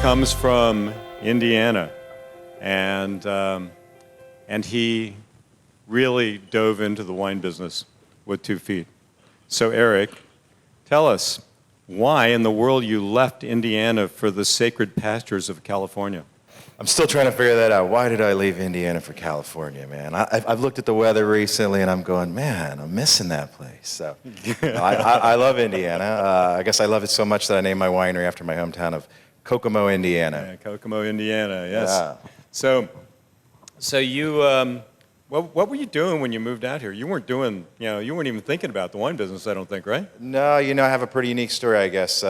comes from Indiana, and he really dove into the wine business with 2 feet. So Erik, tell us why in the world you left Indiana for the sacred pastures of California. I'm still trying to figure that out. Why did I leave Indiana for California, man? I've looked at the weather recently, and I'm going, man, I'm missing that place. So I love Indiana. I guess I love it so much that I named my winery after my hometown of Kokomo, Indiana. Yeah, Kokomo, Indiana, yes. Yeah. So you, what were you doing when you moved out here? You weren't doing, you weren't even thinking about the wine business, I don't think, right? No, I have a pretty unique story, I guess.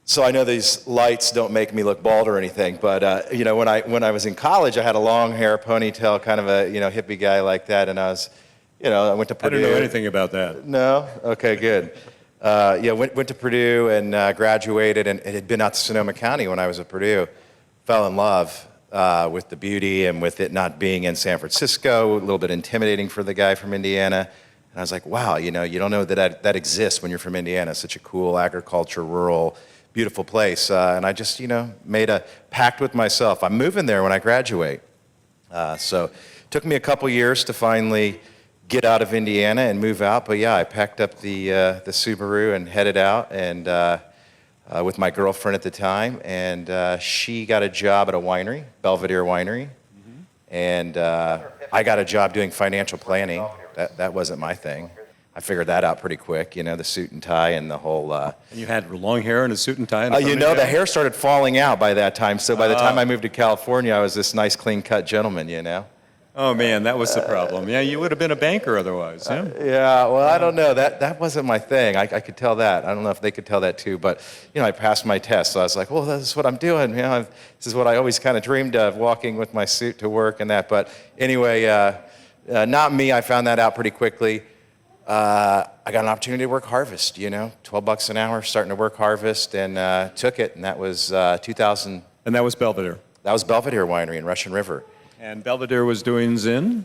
So I know these lights don't make me look bald or anything, but when I was in college, I had a long hair, ponytail, kind of a hippie guy like that, and I was, I went to Purdue. I didn't know anything about that. No? Okay, good. Went to Purdue and graduated, and had been out to Sonoma County when I was at Purdue. Fell in love with the beauty and with it not being in San Francisco, a little bit intimidating for the guy from Indiana. And I was like, wow, you don't know that exists when you're from Indiana. Such a cool agriculture, rural, beautiful place. And I just, made a pact with myself. I'm moving there when I graduate. So it took me a couple years to finally get out of Indiana and move out. But yeah, I packed up the Subaru and headed out, and with my girlfriend at the time. And she got a job at a winery, Belvedere Winery. Mm-hmm. And I got a job doing financial planning. That wasn't my thing. I figured that out pretty quick, the suit and tie and the whole... And you had long hair and a suit and tie? And the hair started falling out by that time. So by the time I moved to California, I was this nice, clean-cut gentleman, Oh, man, that was the problem. Yeah, you would have been a banker otherwise, yeah? Yeah, well, I don't know. That wasn't my thing. I could tell that. I don't know if they could tell that, too. But, I passed my test, so I was like, well, this is what I'm doing. This is what I always kind of dreamed of, walking with my suit to work and that. But anyway, not me. I found that out pretty quickly. I got an opportunity to work harvest, $12 an hour, starting to work harvest, and took it, and that was 2000. And that was Belvedere? That was Belvedere Winery in Russian River. And Belvedere was doing Zin?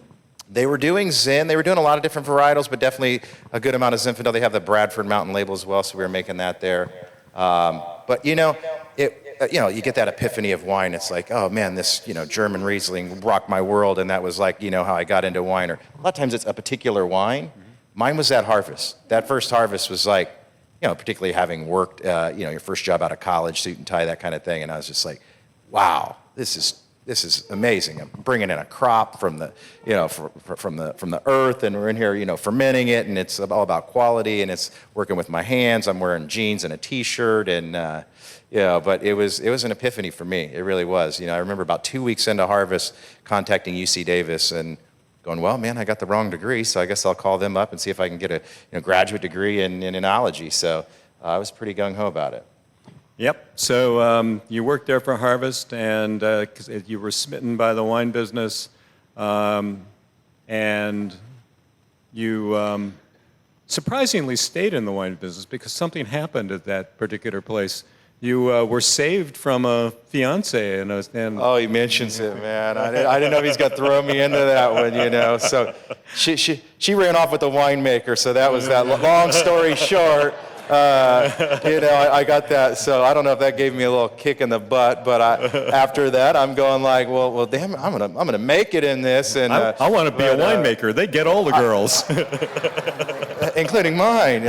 They were doing Zin. They were doing a lot of different varietals, but definitely a good amount of Zinfandel. They have the Bradford Mountain label as well, so we were making that there. But you get that epiphany of wine. It's like, oh man, this German Riesling rocked my world, and that was like how I got into wine. Or a lot of times it's a particular wine. Mm-hmm. Mine was that harvest. That first harvest was like, particularly having worked, your first job out of college, suit and tie, that kind of thing, and I was just like, wow, this is amazing. I'm bringing in a crop from the, from the earth, and we're in here, fermenting it, and it's all about quality, and it's working with my hands. I'm wearing jeans and a T-shirt, and but it was an epiphany for me. It really was. I remember about 2 weeks into harvest, contacting UC Davis and going, well, man, I got the wrong degree, so I guess I'll call them up and see if I can get a graduate degree in enology. So I was pretty gung-ho about it. Yep. So you worked there for harvest, and 'cause you were smitten by the wine business, and you surprisingly stayed in the wine business because something happened at that particular place. You were saved from a fiance, and oh, he mentions it, man. I didn't know if he's gonna throw me into that one, So she ran off with the winemaker, so that was that. Long story short. I got that, so I don't know if that gave me a little kick in the butt, but after that, I'm going like, well, damn, I'm gonna make it in this, and I want to be a winemaker. They get all the girls, including mine.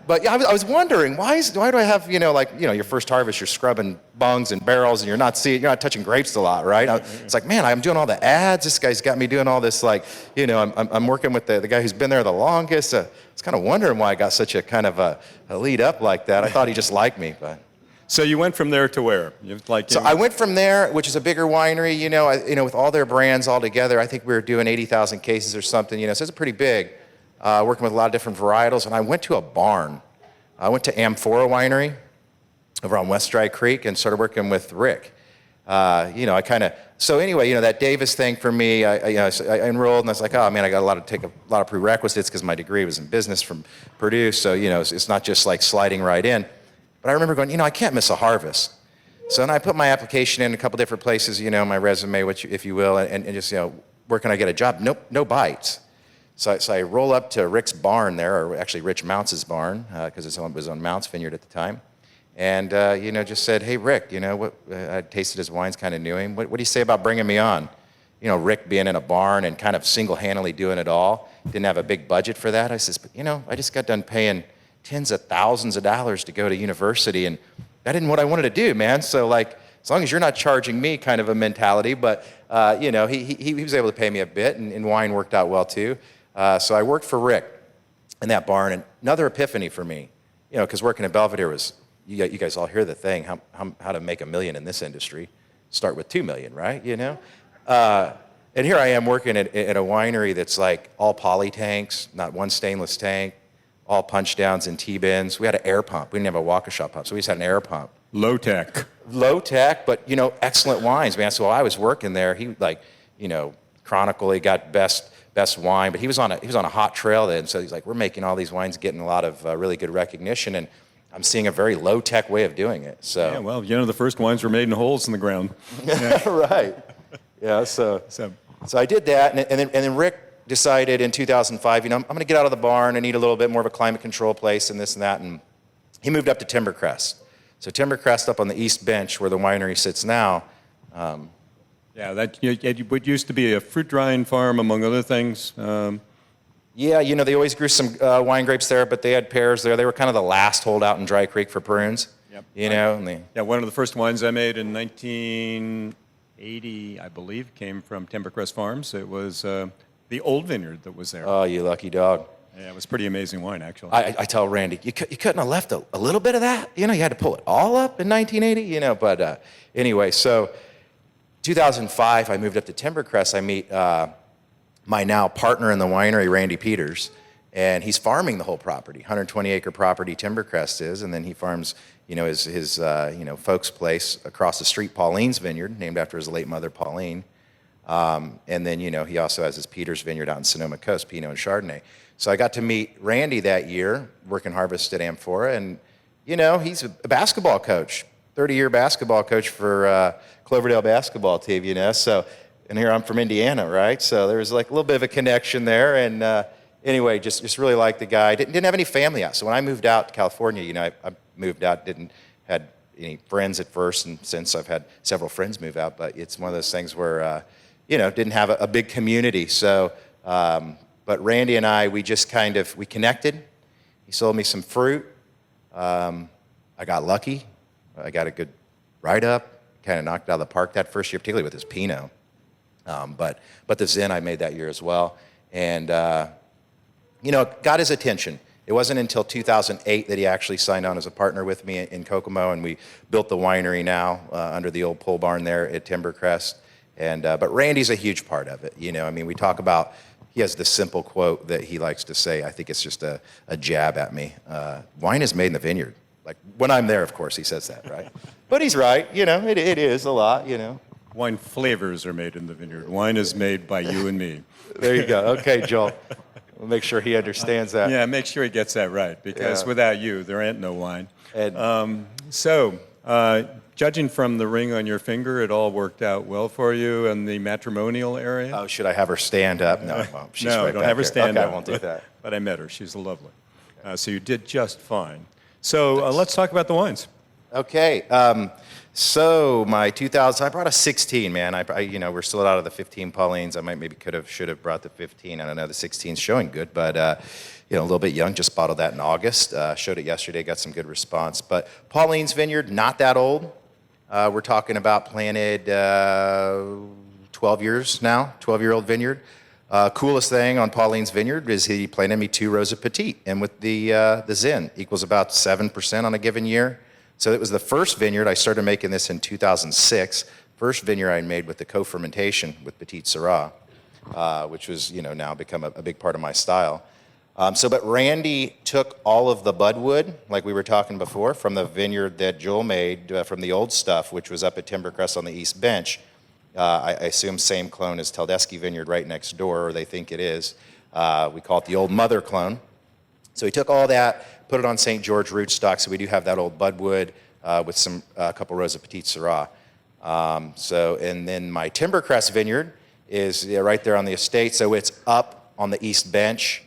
But yeah, I was wondering why do I have your first harvest, you're scrubbing bungs and barrels, and you're not touching grapes a lot, right? It's like, man, I'm doing all the ads. This guy's got me doing all this, I'm working with the guy who's been there the longest. I was kind of wondering why I got such a kind of a lead up like that. I thought he just liked me, but. So you went from there to where? So I went from there, which is a bigger winery. With all their brands all together, I think we were doing 80,000 cases or something. So it's pretty big. Working with a lot of different varietals, and I went to a barn. I went to Amphora Winery over on West Dry Creek and started working with Rick. So anyway, that Davis thing for me, I enrolled, and I was like, oh man, I got to take a lot of prerequisites because my degree was in business from Purdue, so it's not just like sliding right in. But I remember going, I can't miss a harvest. So then I put my application in a couple different places, my resume, if you will, and just where can I get a job? Nope, no bites. So I roll up to Rick's barn there, or actually Rich Mounts' barn, because it was on Mounts Vineyard at the time. and just said, "Hey, Rick, I tasted his wines, kind of knew him. What do you say about bringing me on?" Rick being in a barn and kind of single-handedly doing it all, didn't have a big budget for that. I says, "But I just got done paying tens of thousands of dollars to go to university, and that isn't what I wanted to do, man. So like, as long as you're not charging me," kind of a mentality. But he was able to pay me a bit, and wine worked out well too. So I worked for Rick in that barn, and another epiphany for me, because working at Belvedere was, you guys all hear the thing, how to make $1 million in this industry. Start with $2 million, right? And here I am working at a winery that's like all poly tanks, not one stainless tank, all punch downs and T-bins. We had an air pump. We didn't have a Waukesha pump, so we just had an air pump. Low tech. Low tech, but excellent wines, man. So while I was working there, he Chronicle, he got best wine, but he was on a hot trail then. So he's like, we're making all these wines, getting a lot of really good recognition, and I'm seeing a very low tech way of doing it. So yeah, well, the first wines were made in holes in the ground. Yeah. Right. Yeah. So I did that, and then Rick decided in 2005, I'm going to get out of the barn. I need a little bit more of a climate control place and this and that, and he moved up to Timbercrest. So Timbercrest up on the east bench where the winery sits now. Yeah, that what used to be a fruit drying farm, among other things. Yeah, they always grew some wine grapes there, but they had pears there. They were kind of the last holdout in Dry Creek for prunes. Yep. Yeah, one of the first wines I made in 1980, I believe, came from Timbercrest Farms. It was the old vineyard that was there. Oh, you lucky dog. Yeah, it was pretty amazing wine, actually. I tell Randy, you couldn't have left a little bit of that. You had to pull it all up in 1980. But anyway, so 2005, I moved up to Timbercrest. I meet my now partner in the winery, Randy Peters, and he's farming the whole property, 120-acre property Timbercrest is, and then he farms, his folks' place across the street, Pauline's Vineyard, named after his late mother, Pauline. And then, he also has his Peters Vineyard out in Sonoma Coast, Pinot and Chardonnay. So I got to meet Randy that year, working harvest at Amphora, and, he's a basketball coach, 30-year basketball coach for Cloverdale basketball team, So, and here I'm from Indiana, right? So there was like a little bit of a connection there, and anyway, just really liked the guy. Didn't have any family out, so when I moved out to California, I moved out, had any friends at first, and since I've had several friends move out, but it's one of those things where, didn't have a big community. So, but Randy and I, we just we connected. He sold me some fruit. I got lucky. I got a good write-up. Kind of knocked it out of the park that first year, particularly with his Pinot. But the Zin I made that year as well. And, got his attention. It wasn't until 2008 that he actually signed on as a partner with me in Kokomo, and we built the winery now under the old pole barn there at Timbercrest. And but Randy's a huge part of it. We talk about, he has this simple quote that he likes to say. I think it's just a jab at me. Wine is made in the vineyard. Like, when I'm there, of course, he says that, right? But he's right. It is a lot, Wine flavors are made in the vineyard. Wine is made by you and me. There you go. Okay, Joel. We'll make sure he understands that. Yeah, make sure he gets that right, because without you, there ain't no wine. And, judging from the ring on your finger, it all worked out well for you in the matrimonial area? oh, should I have her stand up? No, I won't. She's No, right don't back have her here. stand okay, up. I won't do that. But I met her. She's lovely. So you did just fine. So let's talk about the wines. Okay. So my 2000, I brought a 16, man. We're still out of the 15 Paulines. I should have brought the 15. I don't know. The 16's showing good, but a little bit young. Just bottled that in August. Showed it yesterday. Got some good response. But Pauline's Vineyard, not that old. We're talking about planted 12 years now. 12-year-old vineyard. Coolest thing on Pauline's Vineyard is he planted me 2 rows of Petite, and with the Zin equals about 7% on a given year. So it was the first vineyard. I started making this in 2006. First vineyard I made with the co-fermentation with Petite Syrah, which was now become a big part of my style. But Randy took all of the budwood, like we were talking before, from the vineyard that Joel made from the old stuff, which was up at Timbercrest on the East Bench. I assume same clone as Teldeschi Vineyard right next door, or they think it is. We call it the old mother clone. So he took all that, put it on St. George rootstock, so we do have that old budwood with a couple rows of Petite Syrah. And then my Timbercrest Vineyard is right there on the estate, so it's up on the East Bench.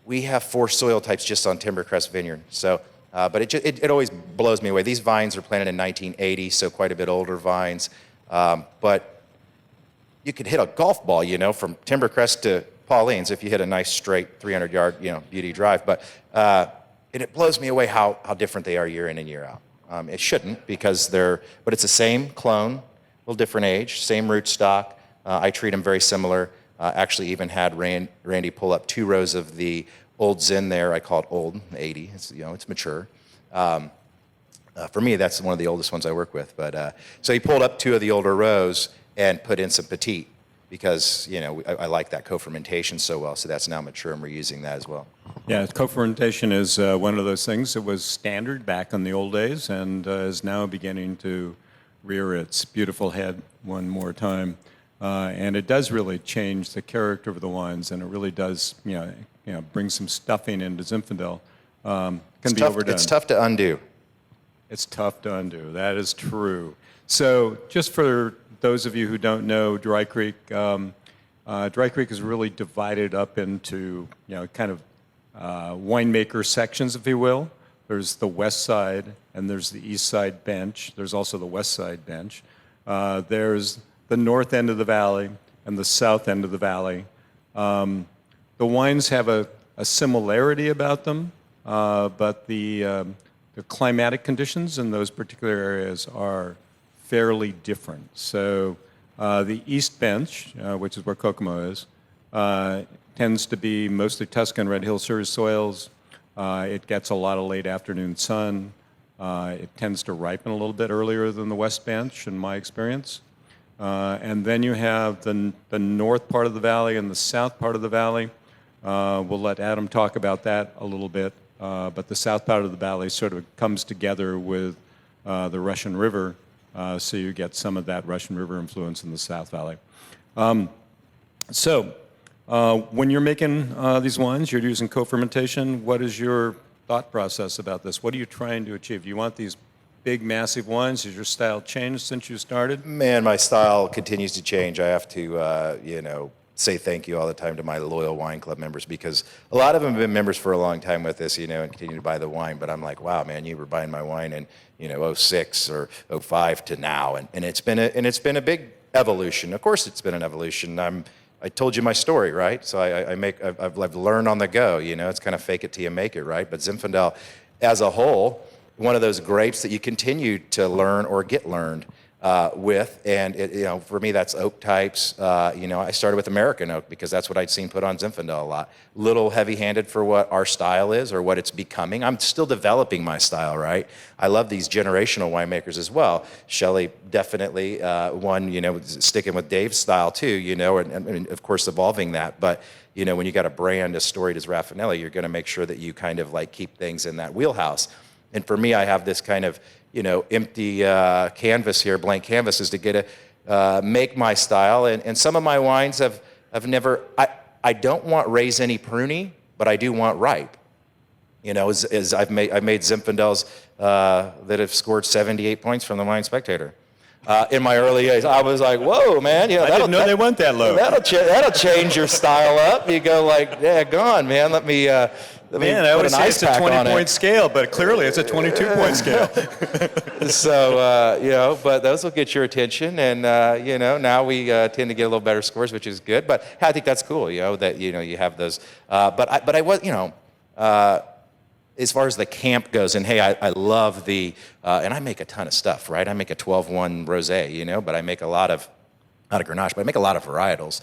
We have 4 soil types just on Timbercrest Vineyard. So But it always blows me away. These vines are planted in 1980, so quite a bit older vines. But you could hit a golf ball, from Timbercrest to Pauline's if you hit a nice straight 300-yard, beauty drive. But it blows me away how different they are year in and year out. It shouldn't but it's the same clone, a little different age, same rootstock. I treat them very similar. Actually even had Randy pull up 2 rows of the old Zin there. I call it old, 80. It's mature. For me, that's one of the oldest ones I work with. But so he pulled up 2 of the older rows and put in some petite because I like that co-fermentation so well. So that's now mature, and we're using that as well. Yeah, co-fermentation is one of those things that was standard back in the old days and is now beginning to rear its beautiful head one more time. And it does really change the character of the wines, and it really does, bring some stuffing into Zinfandel. Overdone. It's tough to undo. It's tough to undo. That is true. So, just for those of you who don't know Dry Creek, Dry Creek is really divided up into, kind of winemaker sections, if you will. There's the west side, and there's the east side bench. There's also the west side bench. There's the north end of the valley and the south end of the valley. The wines have a similarity about them, but the climatic conditions in those particular areas are fairly different. So the east bench, which is where Kokomo is, tends to be mostly Tuscan Red Hill Series soils. It gets a lot of late afternoon sun. It tends to ripen a little bit earlier than the west bench, in my experience. And then you have the north part of the valley and the south part of the valley. We'll let Adam talk about that a little bit. But the south part of the valley sort of comes together with the Russian River, so you get some of that Russian River influence in the South Valley. So when you're making these wines, you're using co-fermentation. What is your thought process about this? What are you trying to achieve? Do you want these big, massive wines? Has your style changed since you started? Man, my style continues to change. I have to, say thank you all the time to my loyal wine club members, because a lot of them have been members for a long time with us, and continue to buy the wine. But I'm like, wow, man, you were buying my wine in, 06 or 05 to now, and it's been a big evolution. Of course, it's been an evolution. I told you my story, right? So I've learned on the go. It's kind of fake it till you make it, right? But Zinfandel, as a whole, one of those grapes that you continue to learn or get learned with, and for me that's oak types. I started with American oak because that's what I'd seen put on Zinfandel a lot. Little heavy-handed for what our style is or what it's becoming. I'm still developing my style, right? I love these generational winemakers as well. Shelley definitely one, sticking with Dave's style too, and of course evolving that. But when you got a brand as storied as Raffinelli, you're going to make sure that you kind of like keep things in that wheelhouse. And for me, I have this kind of empty canvas here, blank canvas, is to get make my style. And some of my wines have never, I don't want raise any pruny, but I do want ripe. As I've made Zinfandels that have scored 78 points from the Wine Spectator. In my early days, I was like, whoa, man. I didn't know they went that low. That'll change your style up. You go like, yeah, gone, man. Let me Man, I always say it's a 20-point scale, but clearly it's a 22-point scale. So, but those will get your attention, and, now we tend to get a little better scores, which is good. But I think that's cool, that, you have those. But I was, as far as the camp goes, and hey, I love and I make a ton of stuff, right? I make a 12-1 rosé, but I make a lot of, not a Grenache, but I make a lot of varietals,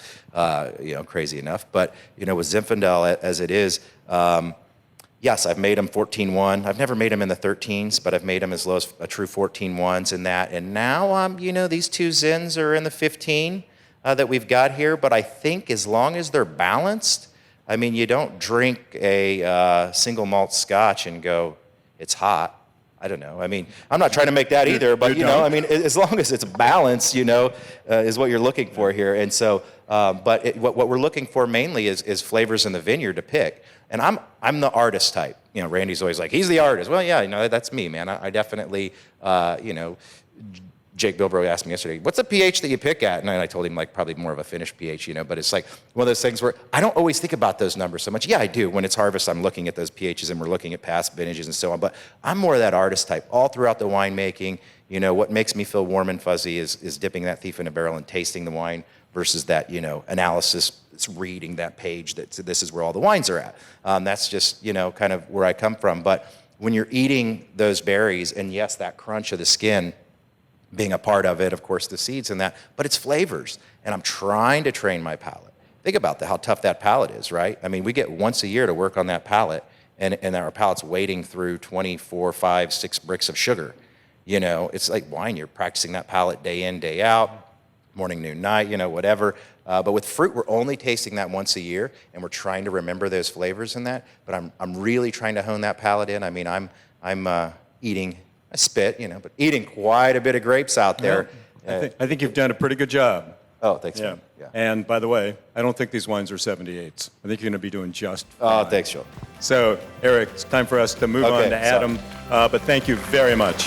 crazy enough. But, with Zinfandel as it is, yes, I've made them 14-1. I've never made them in the 13s, but I've made them as low as a true 14-1s in that. And now, these 2 Zins are in the 15 that we've got here. But I think as long as they're balanced, you don't drink a single malt Scotch and go, it's hot. I don't know. I'm not trying to make that either, but as long as it's balanced, is what you're looking for here. And so, what we're looking for mainly is flavors in the vineyard to pick. And I'm the artist type. Randy's always like, he's the artist. Well, yeah, that's me, man. I definitely, Jake Bilbro asked me yesterday, what's the pH that you pick at? And I told him like probably more of a finished pH, but it's like one of those things where I don't always think about those numbers so much. Yeah, I do. When it's harvest, I'm looking at those pHs and we're looking at past vintages and so on. But I'm more of that artist type all throughout the winemaking. What makes me feel warm and fuzzy is dipping that thief in a barrel and tasting the wine versus that, analysis. It's reading that page that this is where all the wines are at. That's just, kind of where I come from. But when you're eating those berries, and yes, that crunch of the skin, being a part of it, of course, the seeds and that, but it's flavors. And I'm trying to train my palate. Think about how tough that palate is, right? I mean, we get once a year to work on that palate, and our palate's wading through 24, 5, 6 bricks of sugar. It's like wine. You're practicing that palate day in, day out, morning, noon, night, whatever. But with fruit, we're only tasting that once a year, and we're trying to remember those flavors in that. But I'm really trying to hone that palate in. I mean, I'm eating. I spit, but eating quite a bit of grapes out there. Yeah. I think you've done a pretty good job. Oh, thanks, Yeah. man. Yeah. And by the way, I don't think these wines are 78s. I think you're going to be doing just Oh, fine. thanks, Joel. So, Erik, it's time for us to move Okay, on to Adam. But thank you very much.